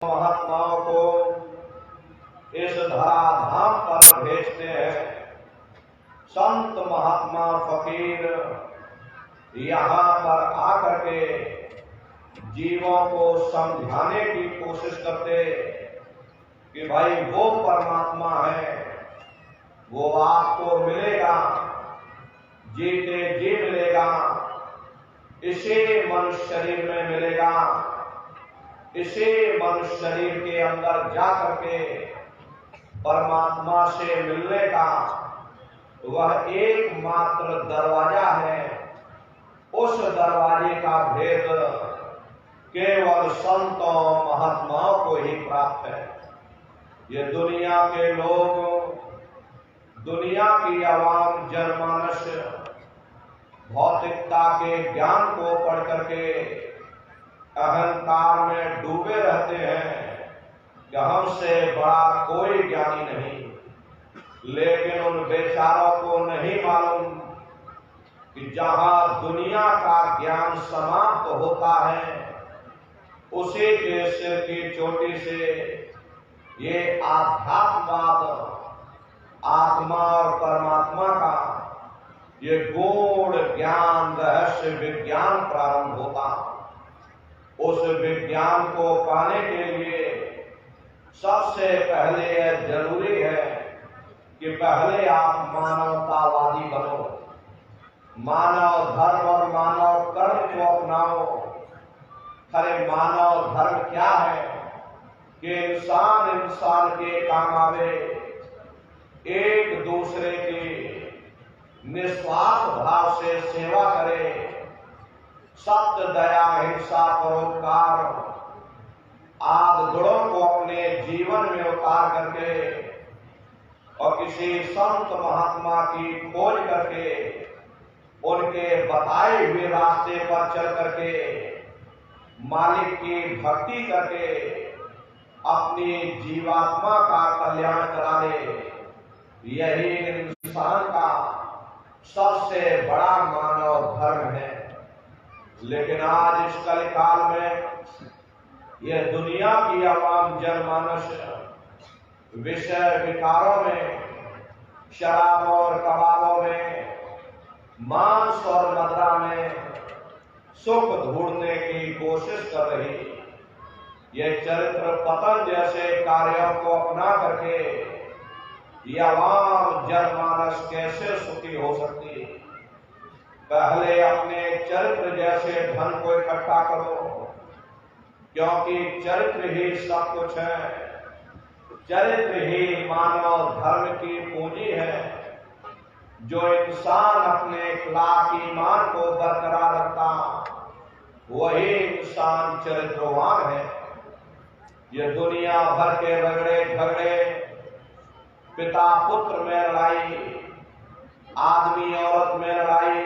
महात्माओं को इस धराधाम पर भेजते हैं। संत महात्मा फकीर यहाँ पर आकर के जीवों को समझाने की कोशिश करते कि भाई वो परमात्मा है, वो आपको मिलेगा, जीते जी मिलेगा, इसी मनुष्य शरीर में मिलेगा, इसी मनुष्य शरीर के अंदर जाकर के परमात्मा से मिलने का वह एकमात्र दरवाजा है। उस दरवाजे का भेद केवल संतों महात्माओं को ही प्राप्त है। ये दुनिया के लोग, दुनिया की आवाम जनमानस भौतिकता के ज्ञान को पढ़ करके अहंकार में डूबे रहते हैं कि हमसे बड़ा कोई ज्ञानी नहीं। लेकिन उन बेचारों को नहीं मालूम कि जहां दुनिया का ज्ञान समाप्त होता है, उसी के सिर की चोटी से ये आध्यात्मवाद, आत्मा और परमात्मा का ये गूढ़ ज्ञान, रहस्य विज्ञान प्रारंभ होता। उस विज्ञान को पाने के लिए सबसे पहले यह जरूरी है कि पहले आप मानवतावादी बनो, मानव धर्म और मानव कर्म को अपनाओ। अरे मानव धर्म क्या है कि इंसान इंसान के काम आवे, एक दूसरे की निस्वार्थ भाव से सेवा करे, सत्य, दया, हिंसा, परोपकार आदि गुणों को अपने जीवन में उतार करके और किसी संत महात्मा की खोज करके उनके बताए हुए रास्ते पर चल करके मालिक की भक्ति करके अपनी जीवात्मा का कल्याण करा ले। यही इंसान का सबसे बड़ा मानव धर्म है। लेकिन आज इस कलिकाल में यह दुनिया की आवाम जनमानस विषय विकारों में, शराब और कबाबों में, मांस और मदिरा में सुख ढूंढने की कोशिश कर रही। ये चरित्र पतन जैसे कार्यों को अपना करके यह आवाम जनमानस कैसे सुखी हो सकती है? पहले अपने चरित्र जैसे धन को इकट्ठा करो, क्योंकि चरित्र ही सब कुछ है। चरित्र ही मानव धर्म की पूंजी है। जो इंसान अपने इखलाक ईमान को बरकरार रखता, वही इंसान चरित्रवान है। ये दुनिया भर के रगड़े झगड़े, पिता पुत्र में लड़ाई, आदमी औरत में लड़ाई,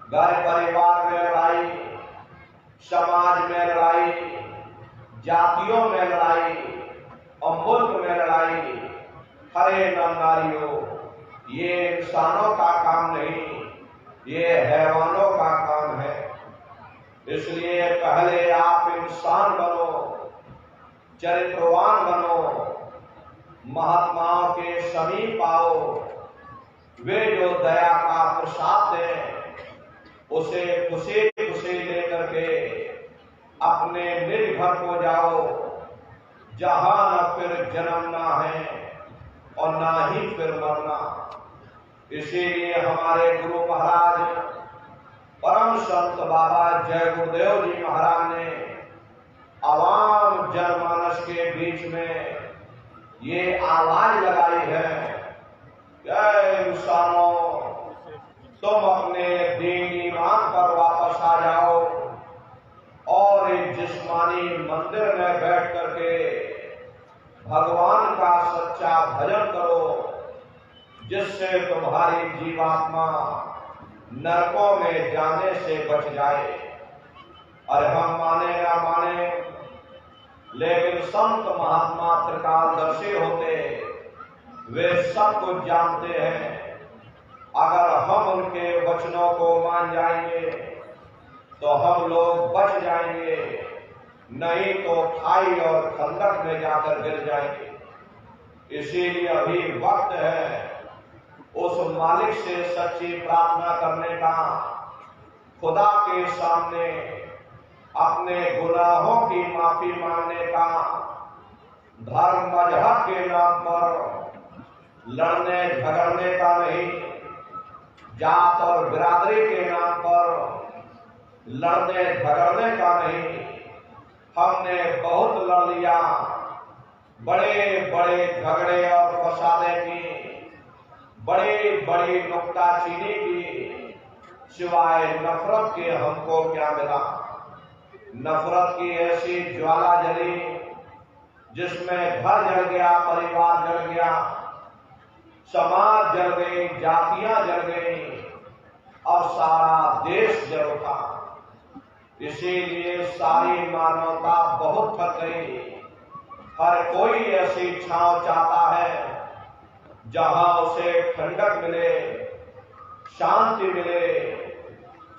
घर परिवार में लड़ाई, समाज में लड़ाई, जातियों में लड़ाई और मुल्क में लड़ाई। हरे नारियों, ये इंसानों का काम नहीं, ये हैवानों का काम है। इसलिए पहले आप इंसान बनो, चरित्रवान बनो, महात्माओं के समीप आओ। वे जो दया का प्रसाद दें, उसे खुशी खुशी लेकर के अपने निज घर को जाओ, जहां न फिर जन्मना है और ना ही फिर मरना। इसीलिए हमारे गुरु महाराज परम संत बाबा जय गुरुदेव जी महाराज ने आवाम जनमानस के बीच में ये आवाज लगाई है, इंसानों, तुम अपने दीन ईमान पर वापस आ जाओ और एक जिस्मानी मंदिर में बैठ करके भगवान का सच्चा भजन करो, जिससे तुम्हारी जीवात्मा नरकों में जाने से बच जाए। अरे हम माने ना माने, लेकिन संत महात्मा त्रिकालदर्शी होते, वे सब कुछ जानते हैं। अगर हम उनके वचनों को मान जाएंगे तो हम लोग बच जाएंगे, नहीं तो खाई और खंदक में जाकर गिर जाएंगे। इसीलिए अभी वक्त है उस मालिक से सच्ची प्रार्थना करने का, खुदा के सामने अपने गुनाहों की माफी मांगने का, धर्म मजहब के नाम पर लड़ने झगड़ने का नहीं, जात और बिरादरी के नाम पर लड़ने झगड़ने का नहीं। हमने बहुत लड़ लिया, बड़े बड़े झगड़े और फसादे की, बड़ी बड़ी नुक्ताचीनी की, सिवाय नफरत के हमको क्या मिला। नफरत की ऐसी ज्वाला जली जिसमें घर जल गया, परिवार जल गया, समाज जल गई, जातियां जल गई और सारा देश जल उठा। इसीलिए सारी मानवता बहुत थक गई। हर कोई ऐसी छांव चाहता है जहां उसे ठंडक मिले, शांति मिले,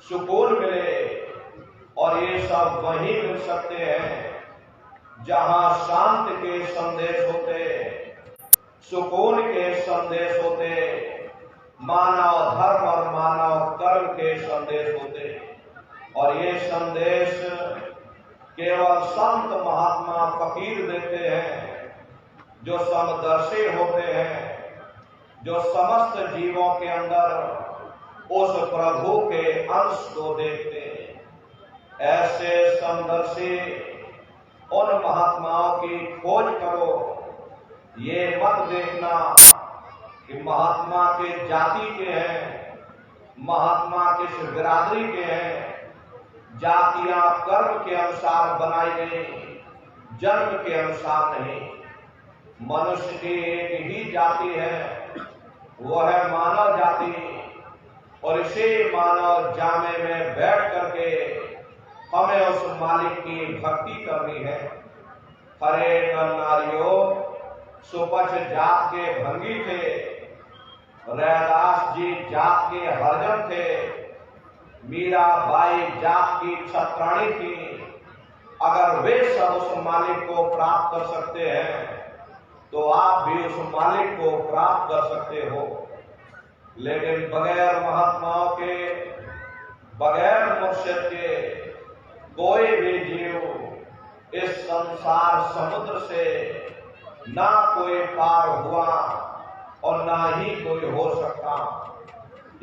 सुकून मिले, और ये सब वहीं मिल सकते हैं जहां शांति के संदेश होते, सुकून के संदेश होते, मानव धर्म और मानव कर्म के संदेश होते। और ये संदेश केवल संत महात्मा फकीर देते हैं, जो समदर्शी होते हैं, जो समस्त जीवों के अंदर उस प्रभु के अंश को देखते हैं। ऐसे समदर्शी उन महात्माओं की खोज करो। ये मत देखना कि महात्मा के जाति के हैं, महात्मा किस बिरादरी के हैं। जातियां कर्म के अनुसार बनाई गई, जन्म के अनुसार नहीं। मनुष्य की एक ही जाति है, वो है मानव जाति। और इसी मानव जामे में बैठ करके हमें उस मालिक की भक्ति करनी है। हरे नर नारियों, सुपच जात के भंगी थे, रैदास जी जात के हरजन थे, मीराबाई जात की छत्राणी थी। अगर वे सब उस मालिक को प्राप्त कर सकते हैं तो आप भी उस मालिक को प्राप्त कर सकते हो। लेकिन बगैर महात्माओं के, बगैर मुर्शिद के कोई भी जीव इस संसार समुद्र से ना कोई पार हुआ और ना ही कोई हो सकता।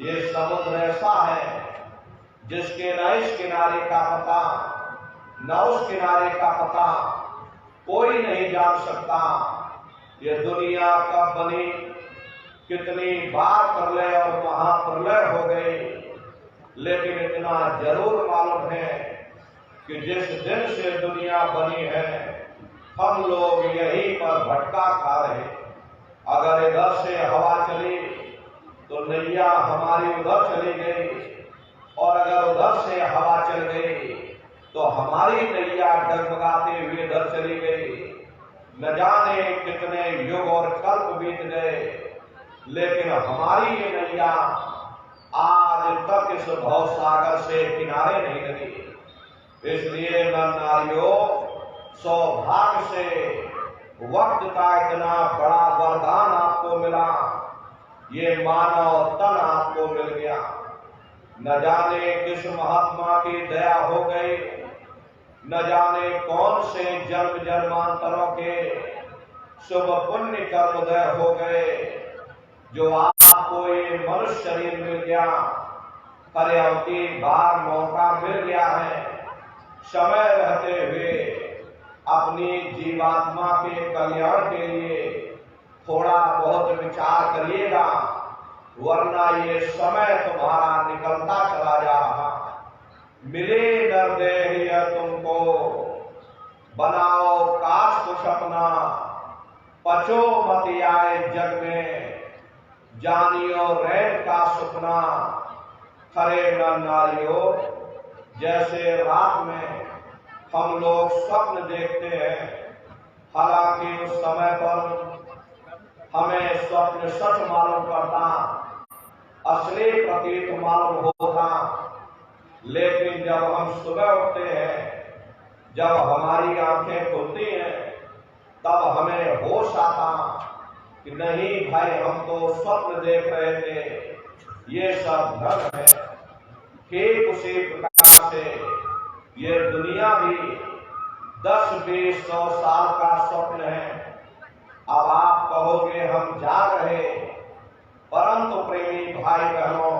ये समुद्र ऐसा है जिसके न इस किनारे का पता, न उस किनारे का पता कोई नहीं जान सकता। ये दुनिया कब बनी, कितनी बार प्रलय और महाप्रलय हो गई, लेकिन इतना जरूर मालूम है कि जिस दिन से दुनिया बनी है हम लोग यहीं पर भटका खा रहे। अगर इधर से हवा चली तो नैया हमारी उधर चली गई, और अगर उधर से हवा चल गई तो हमारी नैया डगमगाते हुए इधर चली गई। न जाने कितने युग और कल्प बीत गए, लेकिन हमारी ये नैया आज तक इस भव सागर से किनारे नहीं लगी। इसलिए नर नारियों, सौभाग्य से वक्त का इतना बड़ा वरदान आपको मिला, ये मानव तन आपको मिल गया। न जाने किस महात्मा की दया हो गई, न जाने कौन से जन्म जन्मांतरों के शुभ पुण्य कर्मोदय हो गए जो आपको ये मनुष्य शरीर मिल गया। अरे अब की बार मौका मिल गया है, समय रहते हुए अपनी जीवात्मा के कल्याण के लिए थोड़ा बहुत विचार करिएगा, वरना ये समय तुम्हारा निकलता चला जा रहा। मिले नरदेह तुमको, बनाओ काश कुछ अपना, पचो मत आए जग में, जानियो रैन का सुपना। खरे नर नारियों, जैसे रात में हम लोग स्वप्न देखते हैं, हालांकि उस समय पर हमें स्वप्न सच मालूम पड़ता, असली प्रतीत मालूम होता। लेकिन जब हम सुबह उठते हैं, जब हमारी आंखें खुलती हैं तब हमें होश आता कि नहीं भाई, हम तो स्वप्न देख रहे थे, ये सब भ्रम है। ठीक उसी प्रकार से ये दुनिया भी 10-20-100 साल का स्वप्न है। अब आप कहोगे हम जा रहे, परंतु प्रेमी भाई बहनों,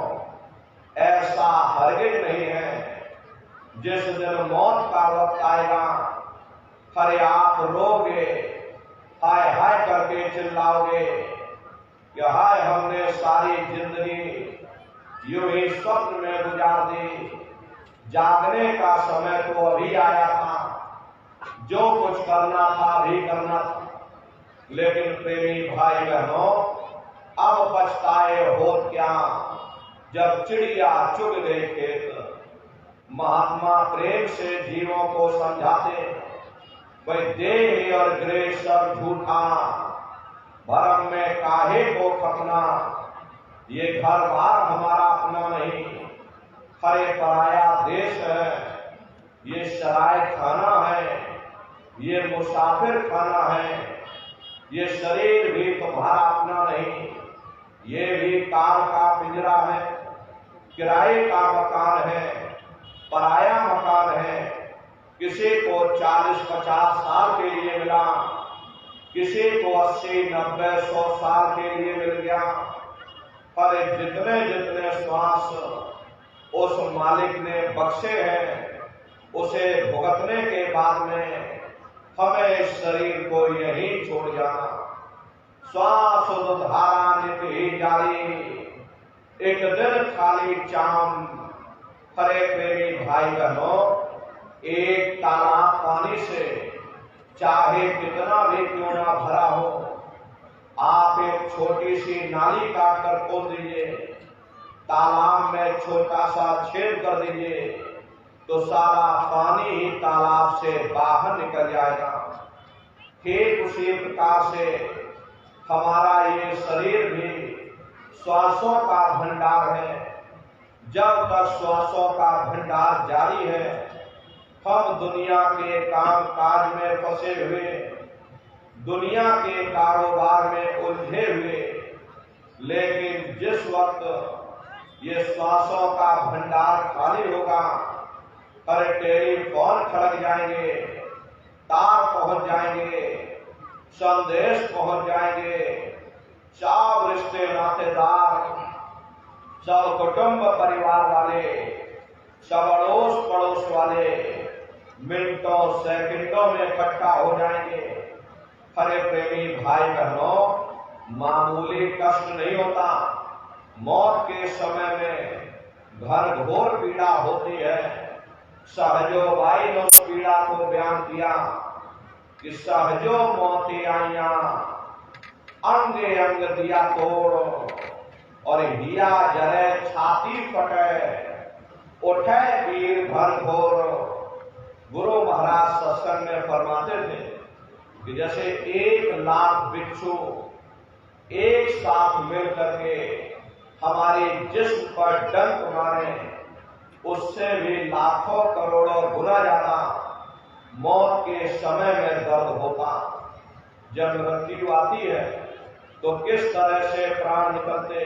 ऐसा हरगिज नहीं है। जिस दिन मौत का वक्त आएगा, खरे आप रोगे, हाय हाय करके चिल्लाओगे कि हाय, हमने सारी जिंदगी यूं ही स्वप्न में गुजार दी, जागने का समय तो अभी आया था, जो कुछ करना था अभी करना था। लेकिन प्रेमी भाई बहनों, अब पछताए होत क्या, जब चिड़िया चुग गई खेत। महात्मा प्रेम से जीवों को समझाते, भाई देह और गृह सब झूठा, भरम में काहे को खपना, ये घर बार हमारा अपना नहीं, खरे पराया देश है, ये सराय खाना है, ये मुसाफिर खाना है, ये शरीर भी तुम्हारा अपना नहीं, ये भी काल का पिंजरा है, किराए का मकान है, पराया मकान है। किसी को 40-50 साल के लिए मिला, किसी को 80-90-100 साल के लिए मिल गया। पर जितने जितने श्वास उस मालिक ने बख्शे हैं, उसे भुगतने के बाद में हमें इस शरीर को यहीं छोड़ जाना। श्वास धारा नित्य ही जारी, एक दिन खाली चाम। खरे प्रेमी भाई बहनों, एक तालाब पानी से चाहे कितना भी क्यों ना भरा हो, आप एक छोटी सी नाली काट कर खोल दीजिए, तालाब में छोटा सा छेद कर दीजिए, तो सारा पानी ही तालाब से बाहर निकल जाएगा। ठीक उसी प्रकार से हमारा ये शरीर भी श्वासों का भंडार है। जब तक श्वासों का भंडार जारी है, हम दुनिया के काम काज में फंसे हुए, दुनिया के कारोबार में उलझे हुए। लेकिन जिस वक्त ये श्वासों का भंडार खाली होगा, हर टेलीफोन खड़क जाएंगे, तार पहुंच जाएंगे, संदेश पहुंच जाएंगे, सब रिश्ते नातेदार, सब कुटुंब परिवार वाले, सब अड़ोस पड़ोस वाले मिनटों सेकंडों में इकट्ठा हो जाएंगे। हरे प्रेमी भाई बहनों, मामूली कष्ट नहीं होता। मौत के समय में घर घोर पीड़ा होती है। सहजो भाई ने उस पीड़ा को बयान किया कि सहजो मौती आइया, अंगे अंग दिया तोड़, और हिया जरे छाती फटे, उठे पीर भर घोर। गुरु महाराज सत्संग में फरमाते थे कि जैसे 1,00,000 बिच्छू एक साथ मिल करके हमारे जिस्म पर डंक मारे, उससे भी लाखों करोड़ों गुना ज्यादा मौत के समय में दर्द होता। जब मृत्यु आती है तो किस तरह से प्राण निकलते,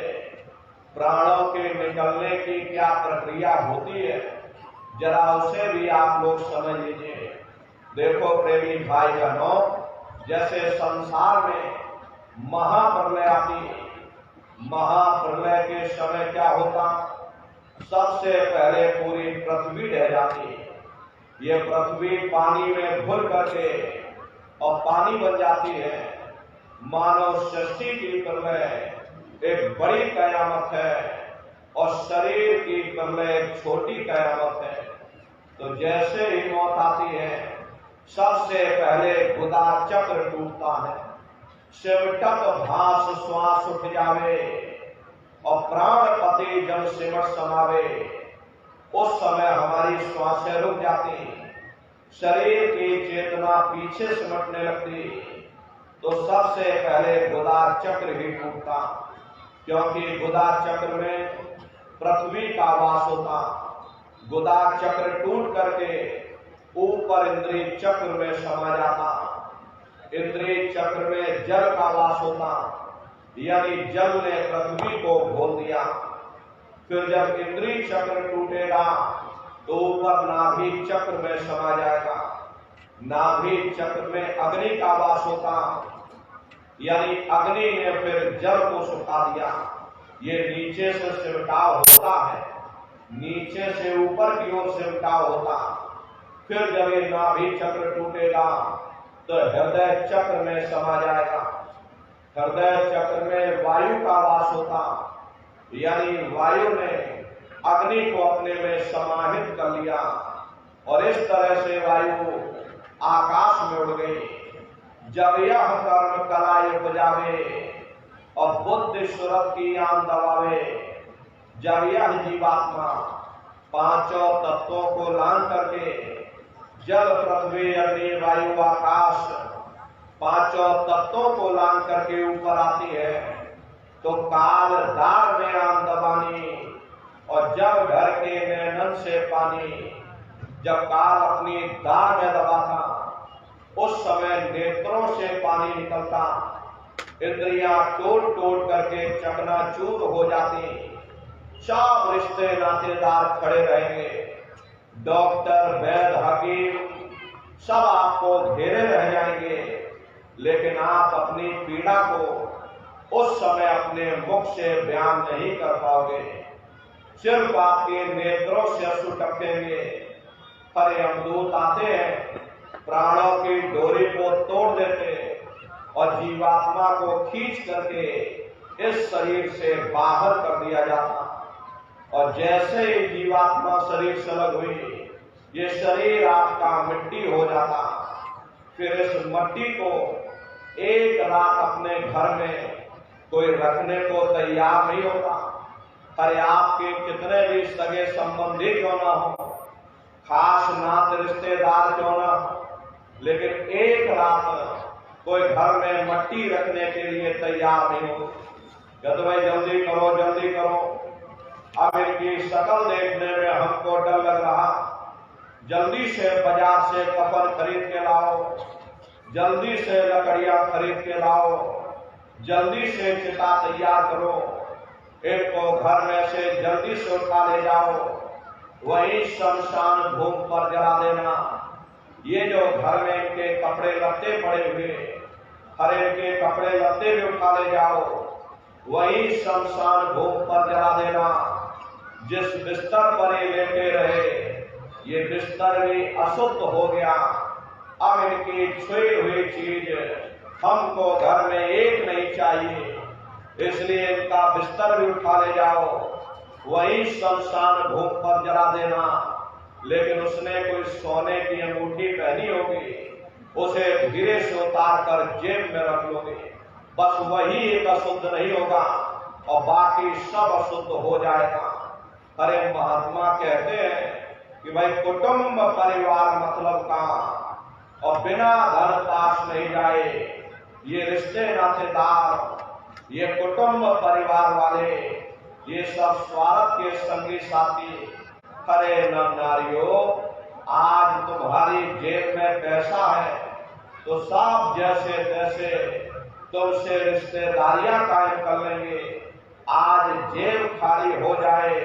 प्राणों के निकलने की क्या प्रक्रिया होती है, जरा उसे भी आप लोग समझ लीजिए। देखो प्रेमी भाई बहनों, जैसे संसार में महाप्रलय आती है, महाप्रलय के समय क्या होता, सबसे पहले पूरी पृथ्वी ढह जाती है। ये पृथ्वी पानी में घुल करके और पानी बन जाती है। मानव सृष्टि की प्रलय एक बड़ी कयामत है और शरीर की प्रलय एक छोटी कयामत है। तो जैसे ही मौत आती है, सबसे पहले गुदा चक्र टूटता है, सिमटत भास श्वास उठ जावे और प्राणपति जब सिमट समावे, उस समय हमारी श्वासें रुक जाती, शरीर की चेतना पीछे सिमटने लगती। तो सबसे पहले गुदा चक्र ही टूटता, क्योंकि गुदा चक्र में पृथ्वी का वास होता। गुदा चक्र टूट करके ऊपर इंद्रिय चक्र में समा जाता। इंद्रिय चक्र में जल का वास होता, यानी जल ने पृथ्वी को घोल दिया। फिर जब इंद्रिय चक्र टूटेगा तो ऊपर नाभि चक्र में समा जाएगा। नाभि चक्र में अग्नि का वास होता, यानी अग्नि ने फिर जल को सुखा दिया। ये नीचे से सिमटाव होता है, नीचे से ऊपर की ओर सिमटाव होता। फिर जब ये नाभि चक्र टूटेगा तो हृदय चक्र में समा जाएगा। हृदय चक्र में वायु का वास होता, यानी वायु ने अग्नि को अपने में समाहित कर लिया और इस तरह से वायु आकाश में उड़ गई। जब यह कर्म कलाई उपजावे और बुद्धि सुरत की आन दबावे, जब यह जीवात्मा पांचों तत्वों को लान करके जल पृथ्वी अग्नि वायु आकाश पांचों तत्वों को लान करके ऊपर आती है तो काल दार में आन दबानी और जब घर के नैनन से पानी, जब काल अपनी दार में दबाता उस समय नेत्रों से पानी निकलता, इंद्रियां टूट टूट करके चकनाचूर हो जाती। सब रिश्ते नातेदार खड़े रहेंगे, डॉक्टर वैद्य हकीम सब आपको घेरे रह जाएंगे, लेकिन आप अपनी पीड़ा को उस समय अपने मुख से बयान नहीं कर पाओगे। सिर्फ आपके नेत्रों से अश्रु टपकेंगे। पर यमदूत आते हैं, प्राणों की डोरी को तोड़ देते और जीवात्मा को खींच करके इस शरीर से बाहर कर दिया जाता। और जैसे ही जीवात्मा शरीर से अलग हुई, ये शरीर आपका मिट्टी हो जाता। फिर इस मिट्टी को एक रात अपने घर में कोई रखने को तैयार नहीं होता। अरे आपके कितने भी सगे संबंधी क्यों ना हो, खास नात रिश्तेदार क्यों ना हो, लेकिन एक रात कोई घर में मिट्टी रखने के लिए तैयार नहीं हो। कहते भाई जल्दी करो जल्दी करो, अब इनकी शक्ल देखने में हमको डर लग रहा, जल्दी से बाजार से कफन खरीद के लाओ, जल्दी से लकड़ियां खरीद के लाओ, जल्दी से चिता तैयार करो, इनको घर में से जल्दी से उठा ले जाओ, वही शमशान भूमि पर जला देना। ये जो घर में इनके कपड़े लत्ते पड़े हुए, हर इनके कपड़े लत्ते भी उठा ले जाओ, वही शमशान भूमि पर जला देना। जिस बिस्तर पर ये लेटे रहे ये बिस्तर भी अशुद्ध हो गया। अब इनकी छुई हुई चीज हमको घर में एक नहीं चाहिए, इसलिए इनका बिस्तर भी उठा ले जाओ, वही शमशान भूमि पर जला देना। लेकिन उसने कोई सोने की अंगूठी पहनी होगी, उसे धीरे से उतार कर जेब में रख लोगे, बस वही एक अशुद्ध नहीं होगा और बाकी सब अशुद्ध हो जाएगा। अरे महात्मा कहते हैं कि भाई कुटुंब परिवार मतलब का और बिना धन पास नहीं जाए। ये रिश्ते नातेदार, ये कुटुंब परिवार वाले, ये सब स्वार्थ के संगी साथी। अरे नारियों, आज तुम्हारी जेब में पैसा है तो सब जैसे तैसे तुमसे रिश्तेदारियां कायम कर लेंगे। आज जेब खाली हो जाए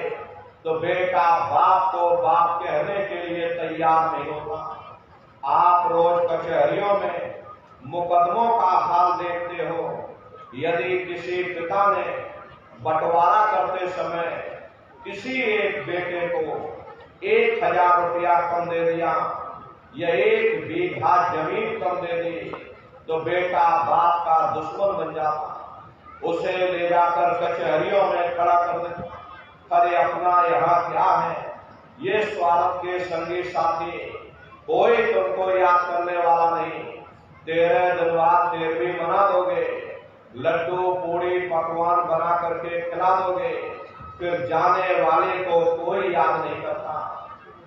तो बेटा बाप को बाप कहने के लिए तैयार नहीं होता। आप रोज कचहरियों में मुकदमों का हाल देखते हो। यदि किसी पिता ने बंटवारा करते समय किसी एक बेटे को 1000 रुपया कम दे दिया या 1 बीघा जमीन कम दे दी तो बेटा बाप का दुश्मन बन जाता, उसे ले जाकर कचहरियों में खड़ा कर देता। अरे अपना यहाँ क्या है, ये स्वार्थ के संगी साथी, कोई तुमको याद करने वाला नहीं। 13 दिन बाद 13वीं मना दोगे, लड्डू पूड़ी पकवान बना करके खिला दोगे, फिर जाने वाले को कोई याद नहीं करता।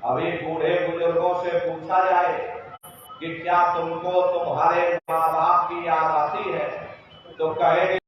अभी बूढ़े बुजुर्गों से पूछा जाए कि क्या तुमको तुम्हारे माँ बाप की याद आती है तो कहेंगे